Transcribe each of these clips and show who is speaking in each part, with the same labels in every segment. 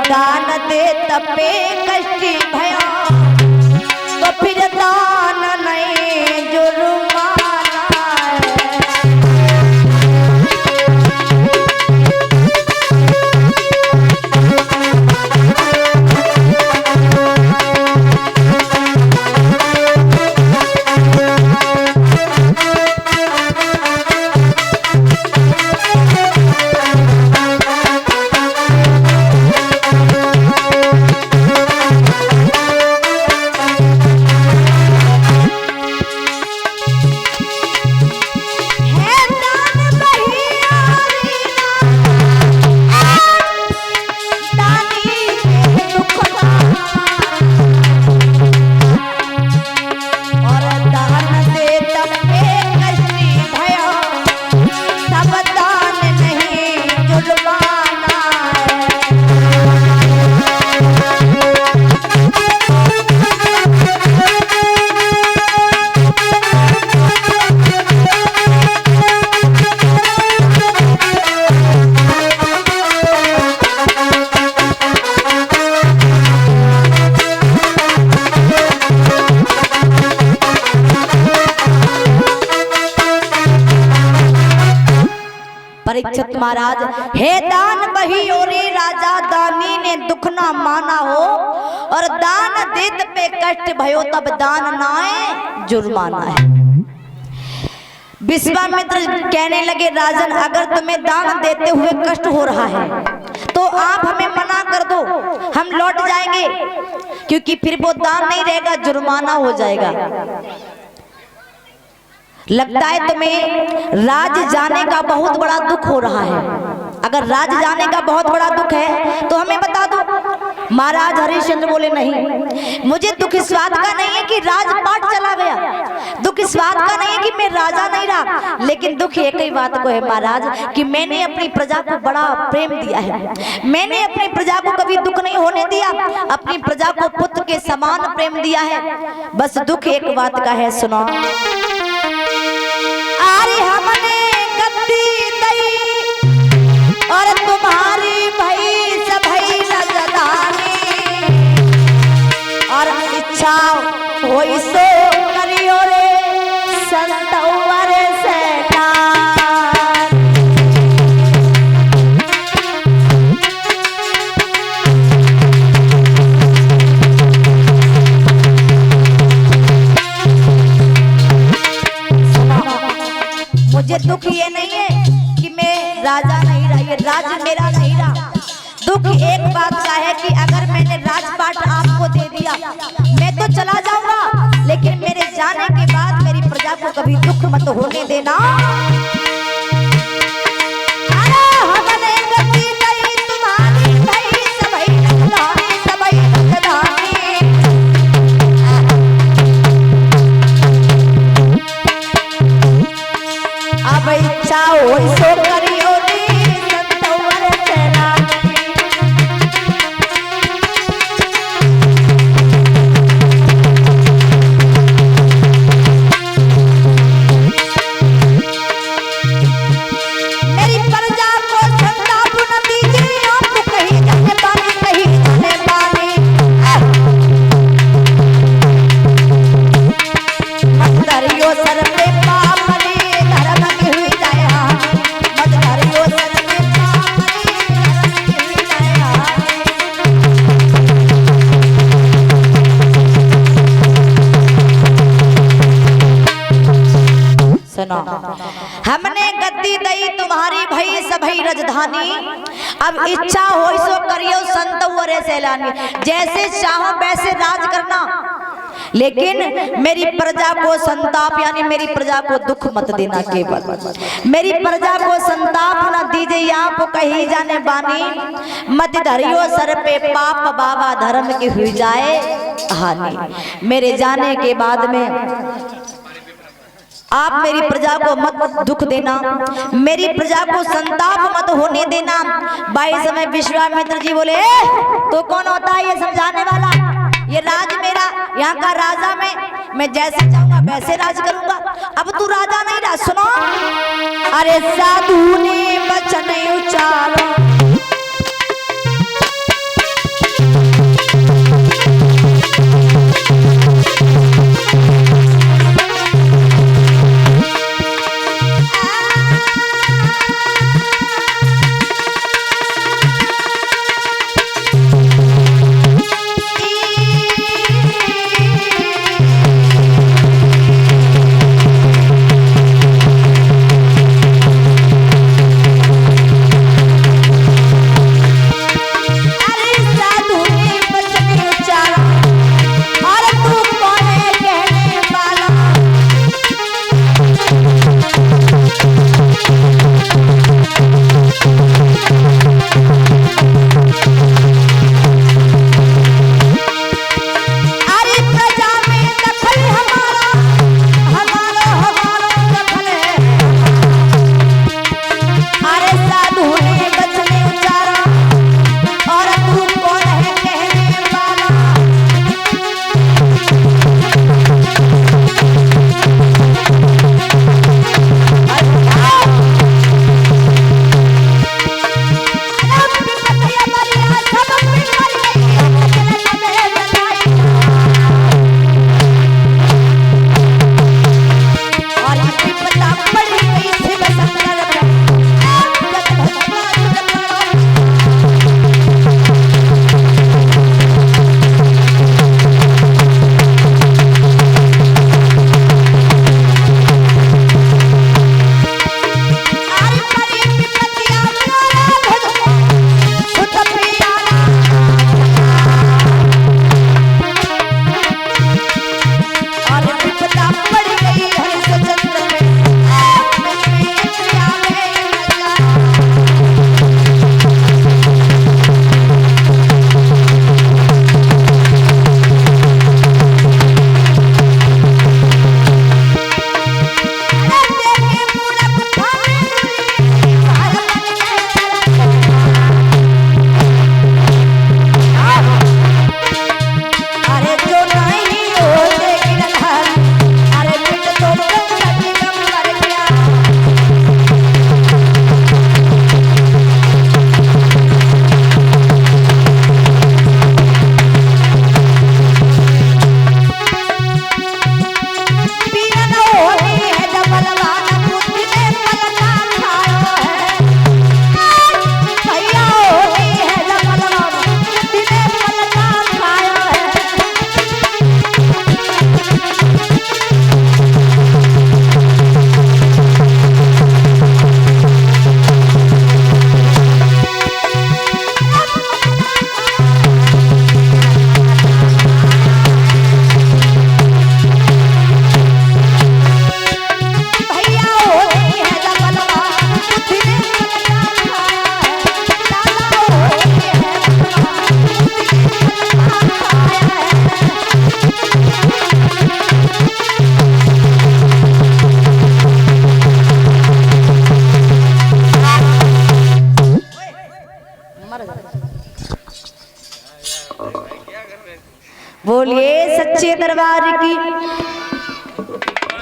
Speaker 1: दान दे तपे कष्टी भया तो फिर दान नहीं जुर्माना परीक्षित महाराज, हे दान बही ओरे राजा दानी ने दुख ना माना हो और दान देत पे कष्ट भयो तब दान नाए जुर्माना है। विश्वामित्र कहने लगे राजन अगर तुम्हें दान देते हुए कष्ट हो रहा है तो आप हमें मना कर दो, हम लौट जाएंगे क्योंकि फिर वो दान नहीं रहेगा, जुर्माना हो जाएगा। लगता है तुम्हें राज जाने का बहुत बड़ा दुख हो रहा है, अगर राज जाने का बहुत बड़ा दुख है तो हमें बता दो। महाराज हरिश्चंद्र बोले नहीं, मुझे दुख इस बात का नहीं है कि राजपाट चला गया, दुख इस बात का नहीं है कि मैं राजा नहीं रहा, लेकिन दुख एक ही बात को है महाराज कि मैंने अपनी प्रजा को बड़ा प्रेम दिया है, मैंने अपनी प्रजा को कभी दुख नहीं होने दिया, अपनी प्रजा को पुत्र के समान प्रेम दिया है। बस दुख एक बात का है, सुनो। अरे हमने गद्दी दई और तुम्हारी भई सभई राजधानी और इच्छा होई सो करियो रे संतवर सेना। मुझे दुख ये नहीं है कि मैं राजा नहीं रहा, ये राज मेरा नहीं रहा। दुख एक बात का है कि अगर मैंने राजपाट आपको दे दिया मैं तो चला जाऊंगा, लेकिन मेरे जाने के बाद मेरी प्रजा को कभी दुख मत होने देना। अब इच्छा हो सो करियो रे संतवर सेना। मेरी प्रजा को संताप न दीजिए, आप कहीं जाने पानी कहीं जाने पानी। मत धरियो सर पे पाप सुनो। हमने गद्दी दई तुम्हारी भई सभई राजधानी, अब इच्छा हो सो करियो संतवर सैलानी। जैसे चाहो वैसे राज करना, लेकिन मेरी प्रजा को संताप यानी मेरी प्रजा को दुख मत देना, केवल मेरी प्रजा को संताप न दीजिए, आप कहीं जाने बानी। मत धरियो सर पे पाप बाबा धर्म की हुई जाए हानि। मेरे जाने के बाद में आप मेरी प्रजा को मत दुख देना, मेरी प्रजा को संताप मत होने देना। भाई समय विश्वामित्र जी बोले तो कौन होता है ये समझाने वाला, ये राज मेरा, यहाँ का राजा मैं जैसे चाहूंगा वैसे राज करूंगा। अब तू राजा नहीं रहा, सुनो। अरे साधु ने वचन उचारो पीड़ा पड़ गई हरिश्चंद्र में, बोलिए सच्चे दरबार की।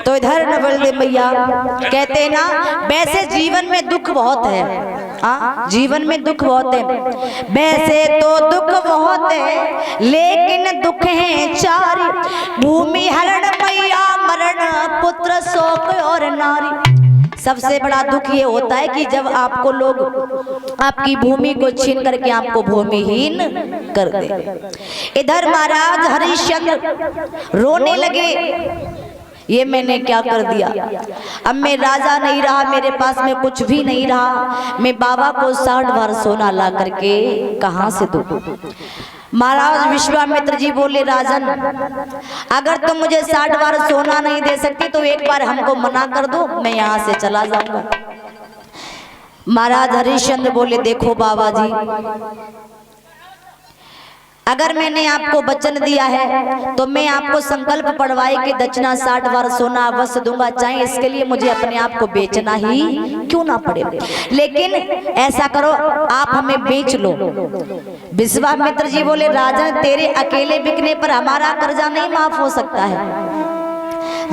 Speaker 1: तो इधर न बोल दे मैया, कहते हैं ना वैसे जीवन में दुख बहुत है, हाँ जीवन में दुख बहुत है, वैसे तो दुख बहुत है लेकिन दुख है चार, भूमि हरण मैया मरण पुत्र शोक और नारी। सबसे बड़ा दुख ये होता है कि जब आपको लोग आपकी भूमि को छीन करके आपको भूमिहीन कर दे। इधर महाराज हरिश्चंद्र रोने लगे, ये मैंने क्या कर दिया, अब मैं राजा नहीं रहा, मेरे पास में कुछ भी नहीं रहा, मैं बाबा को 60 बार सोना ला करके कहां से दूं। महाराज विश्वामित्र जी बोले, राजन अगर तुम मुझे 60 बार सोना नहीं दे सकती तो एक बार हमको मना कर दो, मैं यहाँ से चला जाऊंगा। महाराज हरिश्चंद्र बोले, देखो बाबा जी अगर मैंने आपको वचन दिया है तो मैं आपको संकल्प पढ़वाए कि दक्षिणा 60 बार सोना अवश्य दूंगा, चाहे इसके लिए मुझे अपने आप को बेचना ही क्यों ना पड़े। लेकिन ऐसा करो आप हमें बेच लो। विश्वामित्र जी बोले, राजन तेरे अकेले बिकने पर हमारा कर्जा नहीं माफ हो सकता है।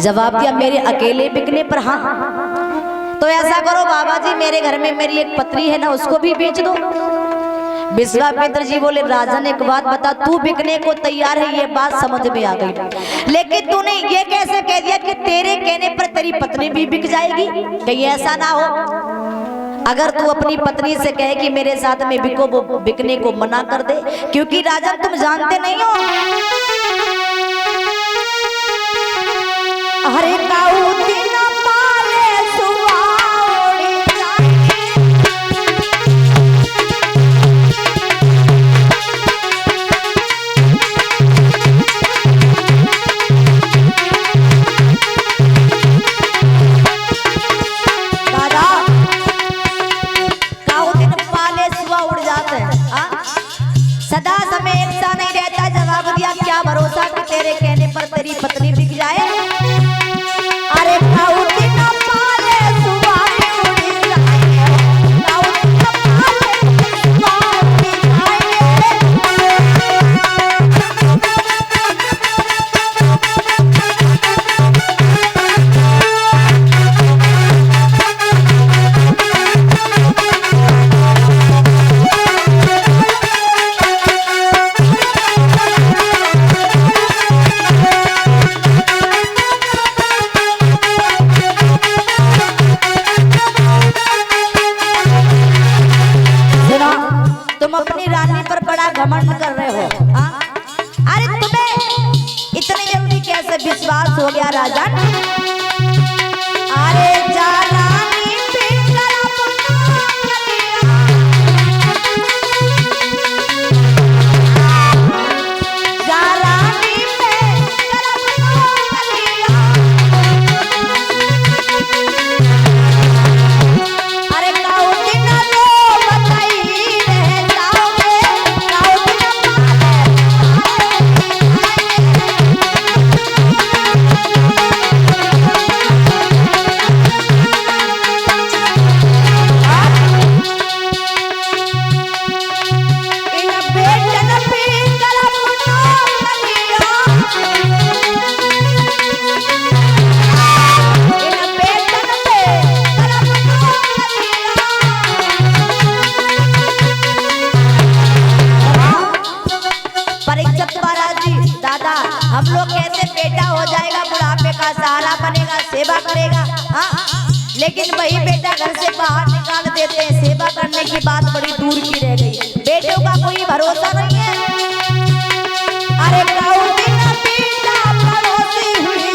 Speaker 1: जवाब दिया, मेरे अकेले बिकने पर हाँ। तो ऐसा करो बाबा जी मेरे घर में मेरी एक पत्नी है ना, उसको भी बेच दो। विश्वामित्र जी बोले, राजन एक बात बता, तू बिकने को तैयार है ये बात समझ में आ गई, लेकिन तूने ये कैसे कह दिया कि तेरे कहने पर तेरी पत्नी भी बिक जाएगी, कहीं ऐसा ना हो। अगर तू अपनी पत्नी से कहे कि मेरे साथ में बिको, वो बिकने को मना कर दे, क्योंकि राजन तुम जानते नहीं हो हरे काऊ दिन पाले सुवाओड़ी दादा, काऊ दिन पाले सुवा उड़ जाते हैं, सदा समय एक सा नहीं रहता। जवाब दिया, क्या भरोसा कि तेरे कहने पर तेरी पत्नी बिक जाए। अरे काऊ दिन पाले सुवा उड़ जाए, काऊ दिन पाले सुवा उड़ जाए। तुम अपनी रानी पर बड़ा घमंड कर रहे हो, हाँ? अरे तुम्हें इतनी जल्दी कैसे विश्वास हो गया राजन? अरे जा रानी पे करब कलिया, जा रानी पे करब कलिया। सहारा बनेगा, सेवा करेगा। हाँ, लेकिन वही बेटा घर से बाहर निकाल देते हैं, सेवा करने की बात बड़ी दूर की रह गई। बेटों का कोई भरोसा नहीं है। अरे गाँव बिना बेटा पड़ोसी हुई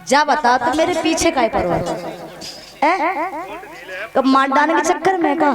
Speaker 1: जा बता तो मेरे पीछे का परवाह है? मार डालने के चक्कर में का